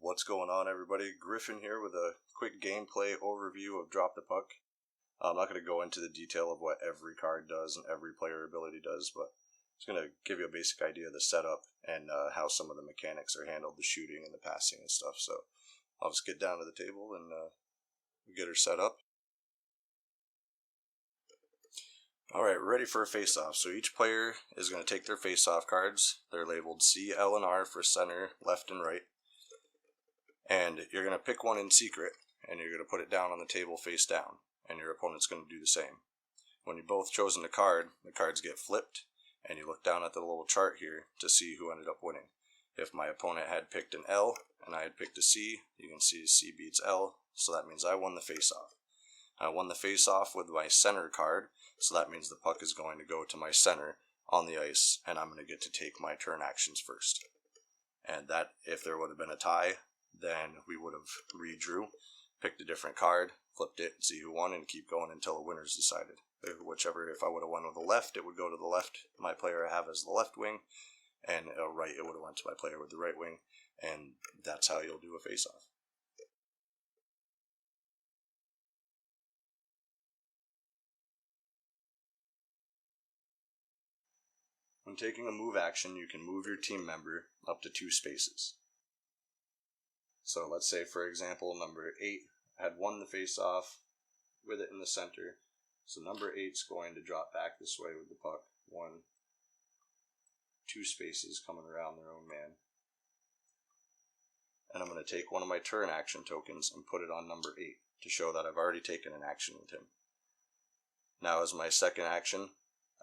What's going on, everybody? Griffin here with a quick gameplay overview of Drop the Puck. I'm not going to go into the detail of what every card does and every player ability does, but I'm just going to give you a basic idea of the setup and how some of the mechanics are handled, the shooting and the passing and stuff. So I'll just get down to the table and get her set up. Alright, we're ready for a face-off. So each player is going to take their face-off cards. They're labeled C, L, and R for center, left, and right. And you're going to pick one in secret, and you're going to put it down on the table face down, and your opponent's going to do the same. When you've both chosen a card, the cards get flipped, and you look down at the little chart here to see who ended up winning. If my opponent had picked an L, and I had picked a C, you can see C beats L, so that means I won the face-off. I won the face-off with my center card, so that means the puck is going to go to my center on the ice, and I'm going to get to take my turn actions first. And that, if there would have been a tie, then we would have redrew, picked a different card, flipped it, see who won, and keep going until a winner's decided. Whichever, if I would have won with the left, it would go to the left, my player I have as the left wing, and right, it would have went to my player with the right wing, and that's how you'll do a face-off. When taking a move action, you can move your team member up to 2 spaces. So let's say, for example, number 8 had won the face-off with it in the center. So number 8's going to drop back this way with the puck. 2 spaces coming around their own man. And I'm going to take one of my turn action tokens and put it on number 8 to show that I've already taken an action with him. Now as my second action,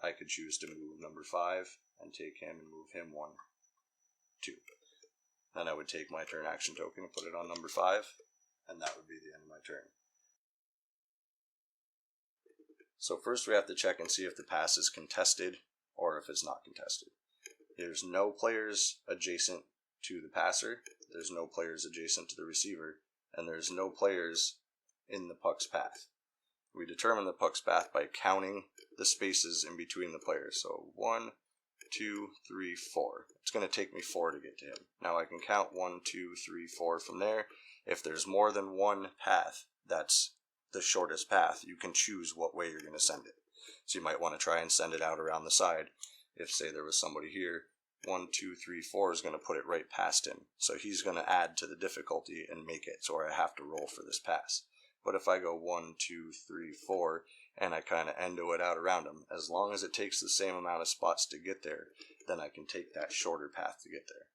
I could choose to move number 5 and take him and move him 1, 2. Then I would take my turn action token and put it on number 5, and that would be the end of my turn. So first we have to check and see if the pass is contested or if it's not contested. There's no players adjacent to the passer, there's no players adjacent to the receiver, and there's no players in the puck's path. We determine the puck's path by counting the spaces in between the players. So 1, 2, 3, 4. It's going to take me 4 to get to him. Now I can count 1, 2, 3, 4 from there. If there's more than one path, that's the shortest path. You can choose what way you're going to send it. So you might want to try and send it out around the side. If, say, there was somebody here, 1, 2, 3, 4 is going to put it right past him. So he's going to add to the difficulty and make it so I have to roll for this pass. But if I go 1, 2, 3, 4, and I kind of endo it out around him, as long as it takes the same amount of spots to get there, then I can take that shorter path to get there.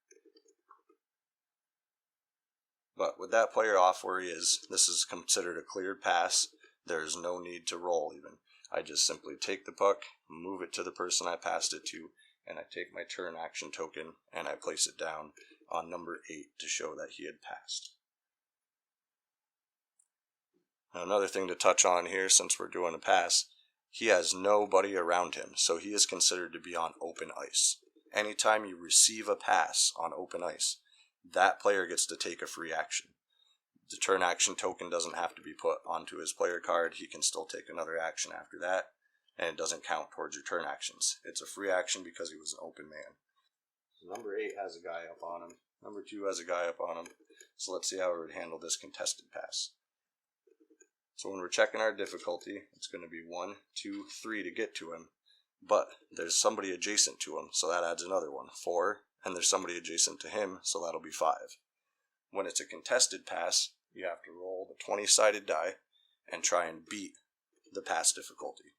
But with that player off where he is, this is considered a cleared pass. There's no need to roll even. I just simply take the puck, move it to the person I passed it to, and I take my turn action token and I place it down on number 8 to show that he had passed. Now, another thing to touch on here, since we're doing a pass, he has nobody around him, so he is considered to be on open ice. Anytime you receive a pass on open ice, that player gets to take a free action. The turn action token doesn't have to be put onto his player card. He can still take another action after that, and it doesn't count towards your turn actions. It's a free action because he was an open man. So number 8 has a guy up on him. Number 2 has a guy up on him. So let's see how we would handle this contested pass. So when we're checking our difficulty, it's going to be 1, 2, 3 to get to him, but there's somebody adjacent to him, so that adds another one, 4, and there's somebody adjacent to him, so that'll be 5. When it's a contested pass, you have to roll the 20-sided die and try and beat the pass difficulty.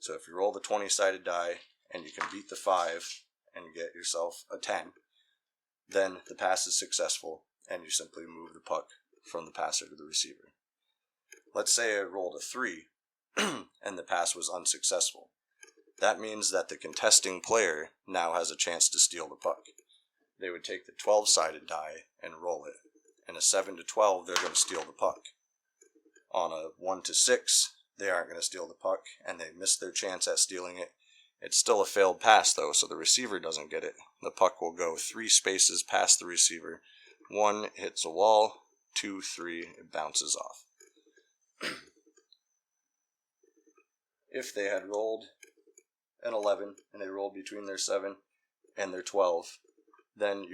So if you roll the 20-sided die and you can beat the 5 and get yourself a 10, then the pass is successful and you simply move the puck from the passer to the receiver. Let's say I rolled a 3 and the pass was unsuccessful. That means that the contesting player now has a chance to steal the puck. They would take the 12-sided die and roll it. In a 7 to 12, they're going to steal the puck. On a 1 to 6, they aren't going to steal the puck, and they missed their chance at stealing it. It's still a failed pass, though, so the receiver doesn't get it. The puck will go 3 spaces past the receiver. 1 hits a wall, 2, 3, it bounces off. If they had rolled an 11 and they rolled between their 7 and their 12, then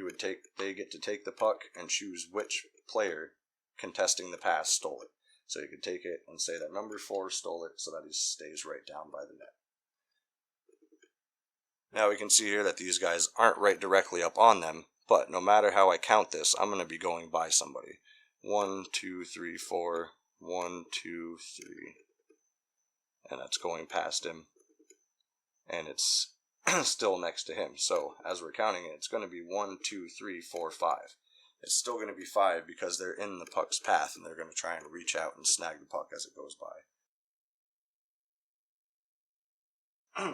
they get to take the puck and choose which player contesting the pass stole it. So you could take it and say that number 4 stole it so that he stays right down by the net. Now we can see here that these guys aren't right directly up on them, but no matter how I count this, I'm going to be going by somebody. 1, 2, 3, 4, 1, 2, 3. And that's going past him. And it's still next to him. So as we're counting it, it's going to be 1, 2, 3, 4, 5. It's still going to be 5 because they're in the puck's path and they're going to try and reach out and snag the puck as it goes by.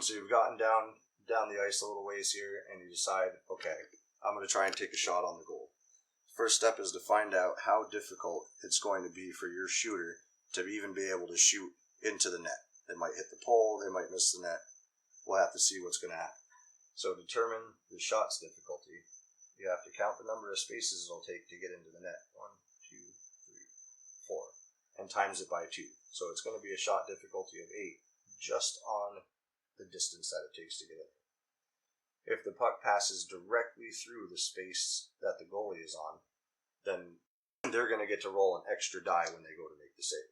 So you've gotten down the ice a little ways here and you decide, okay, I'm going to try and take a shot on the goal. First step is to find out how difficult it's going to be for your shooter to even be able to shoot into the net. They might hit the pole, they might miss the net. We'll have to see what's going to happen. So determine the shot's difficulty. You have to count the number of spaces it'll take to get into the net. 1, 2, 3, 4. And times it by 2. So it's going to be a shot difficulty of 8 just on the distance that it takes to get in. If the puck passes directly through the space that the goalie is on, then they're going to get to roll an extra die when they go to make the save.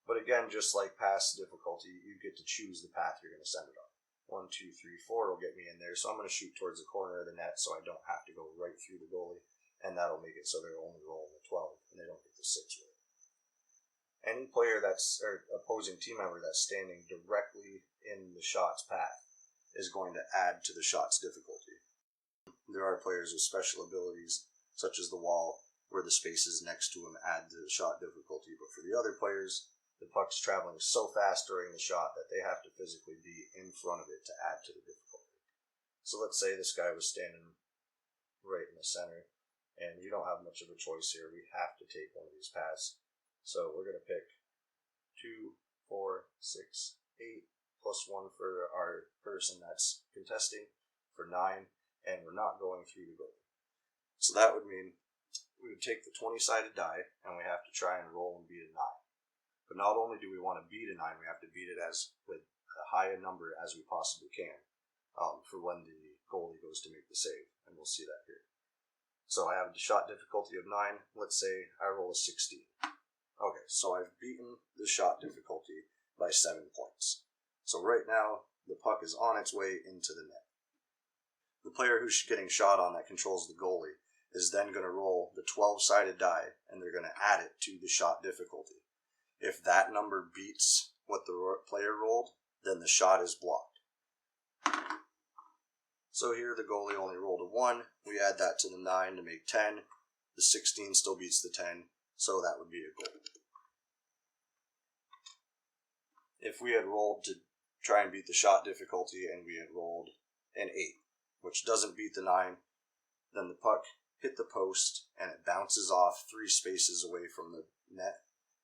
But again, just like pass difficulty, you get to choose the path you're going to send it on. 1, 2, 3, 4 will get me in there, so I'm going to shoot towards the corner of the net so I don't have to go right through the goalie, and that'll make it so they're only rolling the 12 and they don't get the 6 with it. Any player or opposing team member that's standing directly in the shot's path is going to add to the shot's difficulty. There are players with special abilities, such as the wall, where the spaces next to him add to the shot difficulty, but for the other players, the puck's traveling so fast during the shot that they have to physically be in front of it to add to the difficulty. So let's say this guy was standing right in the center, and you don't have much of a choice here. We have to take one of these paths. So we're going to pick 2, 4, 6, 8, plus 1 for our person that's contesting for 9, and we're not going through the goal. So that would mean we would take the 20-sided die, and we have to try and roll and beat a 9. But not only do we want to beat a 9, we have to beat it with as high a number as we possibly can for when the goalie goes to make the save, and we'll see that here. So I have the shot difficulty of 9. Let's say I roll a 16. Okay, so I've beaten the shot difficulty by 7 points. So right now, the puck is on its way into the net. The player who's getting shot on that controls the goalie is then going to roll the 12-sided die, and they're going to add it to the shot difficulty. If that number beats what the player rolled, then the shot is blocked. So here the goalie only rolled a 1. We add that to the 9 to make 10. The 16 still beats the 10, so that would be a goal. If we had rolled to try and beat the shot difficulty and we had rolled an 8, which doesn't beat the 9, then the puck hit the post and it bounces off 3 spaces away from the net.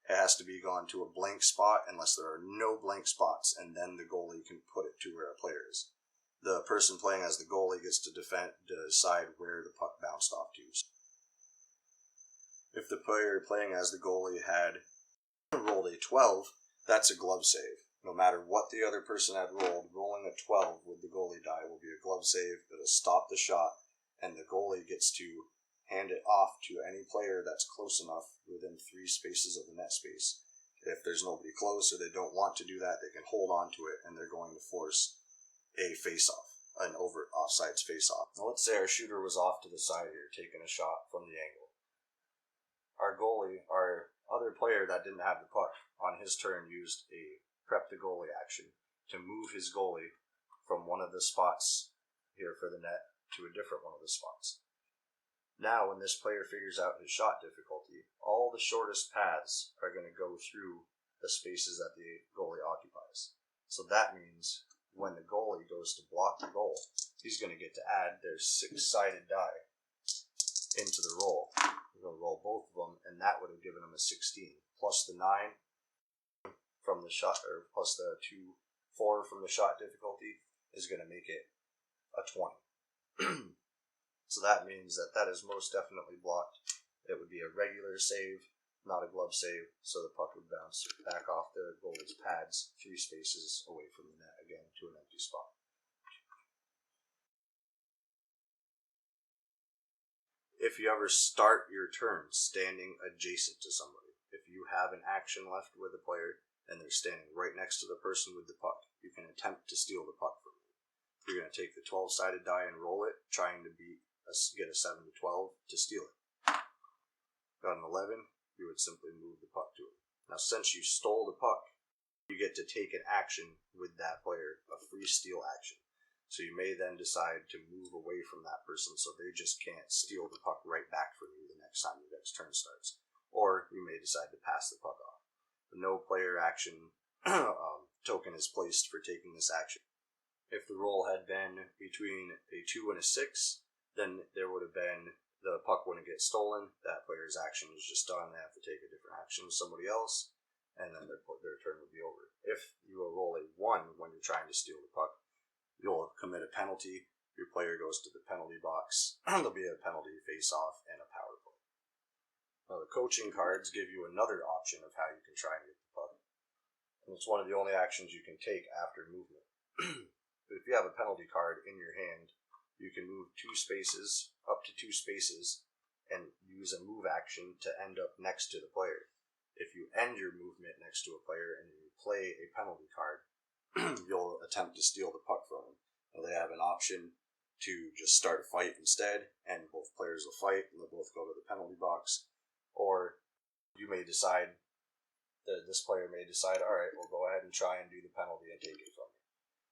It has to be gone to a blank spot unless there are no blank spots, and then the goalie can put it to where a player is. The person playing as the goalie gets to decide where the puck bounced off to. If the player playing as the goalie had rolled a 12, that's a glove save. No matter what the other person had rolled, rolling a 12 with the goalie die will be a glove save. It'll stop the shot, and the goalie gets to hand it off to any player that's close enough within 3 spaces of the net space. If there's nobody close or they don't want to do that, they can hold on to it, and they're going to force a face-off, an overt offsides face-off. Now let's say our shooter was off to the side here, taking a shot from the angle. Our goalie, our other player that didn't have the puck, on his turn used a prep the goalie action to move his goalie from one of the spots here for the net to a different one of the spots. Now, when this player figures out his shot difficulty, all the shortest paths are going to go through the spaces that the goalie occupies. So that means when the goalie goes to block the goal, he's going to get to add their 6-sided die into the roll. We're going to roll both of them, and that would have given him a 16, plus the 9 from the shot, or plus the 4 from the shot difficulty is going to make it a 20. So that means that is most definitely blocked. It would be a regular save, not a glove save, so the puck would bounce back off the goalie's pads 3 spaces away from the net again to an empty spot. If you ever start your turn standing adjacent to somebody, if you have an action left with a player and they're standing right next to the person with the puck, you can attempt to steal the puck from them. You're going to take the 12-sided die and roll it, trying to get a 7 to 12 to steal it. Got an 11, you would simply move the puck to it. Now, since you stole the puck, you get to take an action with that player, a free steal action. So you may then decide to move away from that person so they just can't steal the puck right back from you the next time your next turn starts. Or you may decide to pass the puck off. No player action token is placed for taking this action. If the roll had been between a 2 and a 6, then there would have been the puck wouldn't get stolen. That player's action is just done. They have to take a different action with somebody else, and then their turn would be over. If you roll a 1 when you're trying to steal the puck, you'll commit a penalty. Your player goes to the penalty box. There'll be a penalty face-off and a power play. Now, the coaching cards give you another option of how you can try and get the puck. And it's one of the only actions you can take after movement. But if you have a penalty card in your hand, you can move up to two spaces, and use a move action to end up next to the player. If you end your movement next to a player and you play a penalty card, you'll attempt to steal the puck from them. Now, they have an option to just start a fight instead, and both players will fight, and they'll both go to the penalty box. Or you may decide, this player may decide, all right, we'll go ahead and try and do the penalty and take it from you.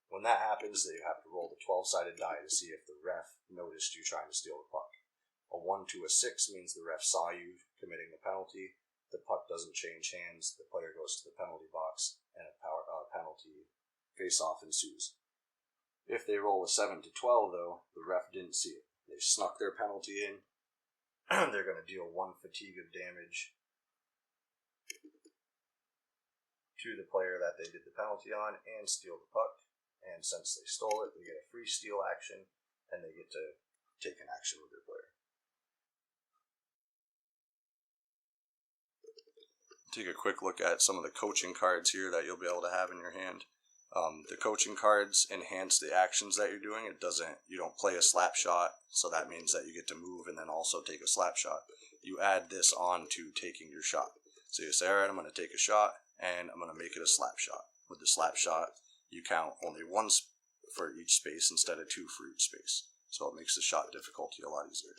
When that happens, they have to roll the 12-sided die to see if the ref noticed you trying to steal the puck. A 1 to a 6 means the ref saw you committing the penalty. The puck doesn't change hands. The player goes to the penalty box, and a penalty face-off ensues. If they roll a 7 to 12, though, the ref didn't see it. They snuck their penalty in. They're going to deal 1 fatigue of damage to the player that they did the penalty on and steal the puck. And since they stole it, they get a free steal action, and they get to take an action with their player. Take a quick look at some of the coaching cards here that you'll be able to have in your hand. The coaching cards enhance the actions that you're doing. You don't play a slap shot, so that means that you get to move and then also take a slap shot. You add this on to taking your shot. So you say, all right, I'm going to take a shot, and I'm going to make it a slap shot. With the slap shot, you count only 1 for each space instead of 2 for each space. So it makes the shot difficulty a lot easier.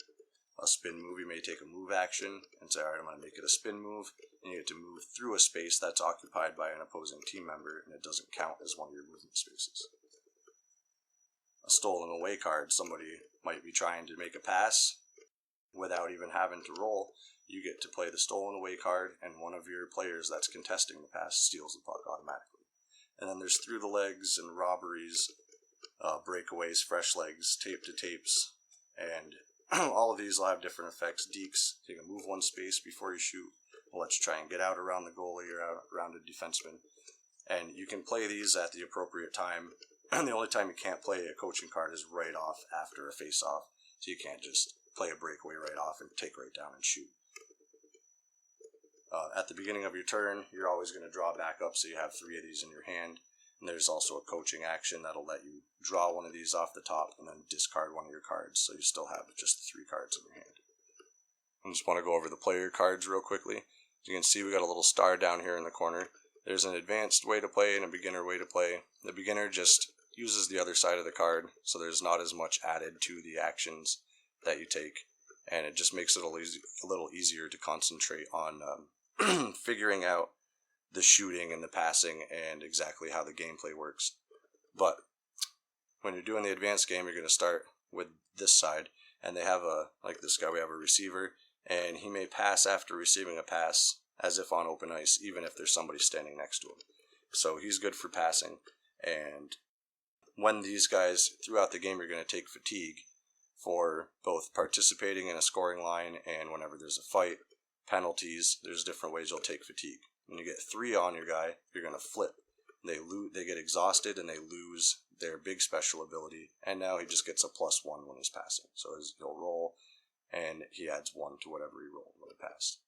A spin move, you may take a move action and say, all right, I'm going to make it a spin move, and you get to move through a space that's occupied by an opposing team member, and it doesn't count as one of your movement spaces. A stolen away card, somebody might be trying to make a pass without even having to roll. You get to play the stolen away card, and one of your players that's contesting the pass steals the puck automatically. And then there's through the legs and robberies, breakaways, fresh legs, tape to tapes, and all of these will have different effects. Dekes, you can move 1 space before you shoot. We'll let you try and get out around the goalie or out around a defenseman. And you can play these at the appropriate time. And the only time you can't play a coaching card is right off after a face-off. So you can't just play a breakaway right off and take right down and shoot. At the beginning of your turn, you're always going to draw back up, so you have 3 of these in your hand. And there's also a coaching action that'll let you draw 1 of these off the top and then discard 1 of your cards, so you still have just the 3 cards in your hand. I just want to go over the player cards real quickly. As you can see, we got a little star down here in the corner. There's an advanced way to play and a beginner way to play. The beginner just uses the other side of the card, so there's not as much added to the actions that you take, and it just makes it a little easier to concentrate on figuring out the shooting and the passing and exactly how the gameplay works. But when you're doing the advanced game, you're going to start with this side, and they have like this guy, we have a receiver, and he may pass after receiving a pass as if on open ice, even if there's somebody standing next to him. So he's good for passing. And when these guys, throughout the game, you're going to take fatigue for both participating in a scoring line and whenever there's a fight, penalties, there's different ways you'll take fatigue. When you get 3 on your guy, you're going to flip. They get exhausted and they lose their big special ability, and now he just gets a +1 when he's passing. So he'll roll, and he adds 1 to whatever he rolled when he passed.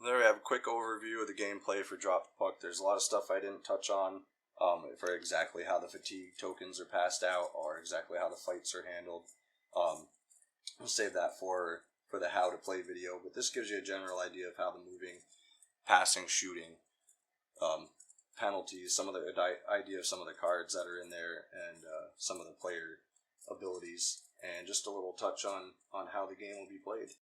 There we have a quick overview of the gameplay for Drop the Puck. There's a lot of stuff I didn't touch on for exactly how the fatigue tokens are passed out or exactly how the fights are handled. We'll save that for the how to play video, but this gives you a general idea of how the moving, passing, shooting, penalties, some of the idea of some of the cards that are in there, and some of the player abilities, and just a little touch on how the game will be played.